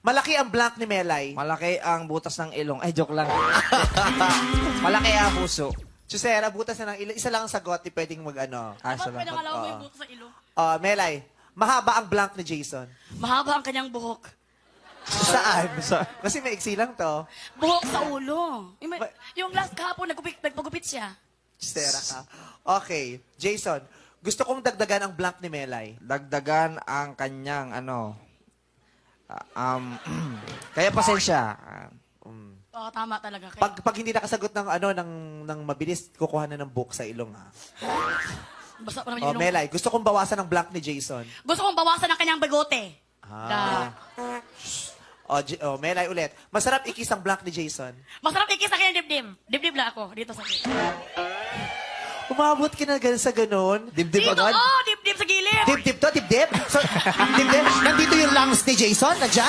Malaki ang blank ni Melay. Malaki ang butas ng ilong. Ay, joke lang. Malaki ang puso. Chusera, butas na ng ilong. Isa lang ang sagot, di pwedeng mag-ano. Ah, Dapat salamat. pinangalaw mo yung buto sa ilong. Melay, mahaba ang blank ni Jason. Mahaba ang kanyang buhok. Saan? Kasi may iksi lang to. Buhok sa ulo. Yung last kahapon, nagpagupit siya. Chusera ka. Okay, Jason, gusto kong dagdagan ang blank ni Melay. Dagdagan ang kanyang, kaya pasensya. Oo, tama talaga. Pag hindi nakasagot ng ng mabilis, kukuha na ng book sa ilong ha. Basta pa naman yung ilong. Melay, gusto kong bawasan ang blank ni Jason. Gusto kong bawasan ang kanyang bigote. Melay ulit. Masarap ikis ang blank ni Jason. Masarap ikis sa kanyang dibdib. Dibdib lang ako. Dito sa gilid. Umabot ka na sa ganun. Dibdib Dito, agad? dibdib sa gilid. Dip-dip to, dip-dip. So, dip-dip. Nandito yung lungs ni Jason, nandiyan.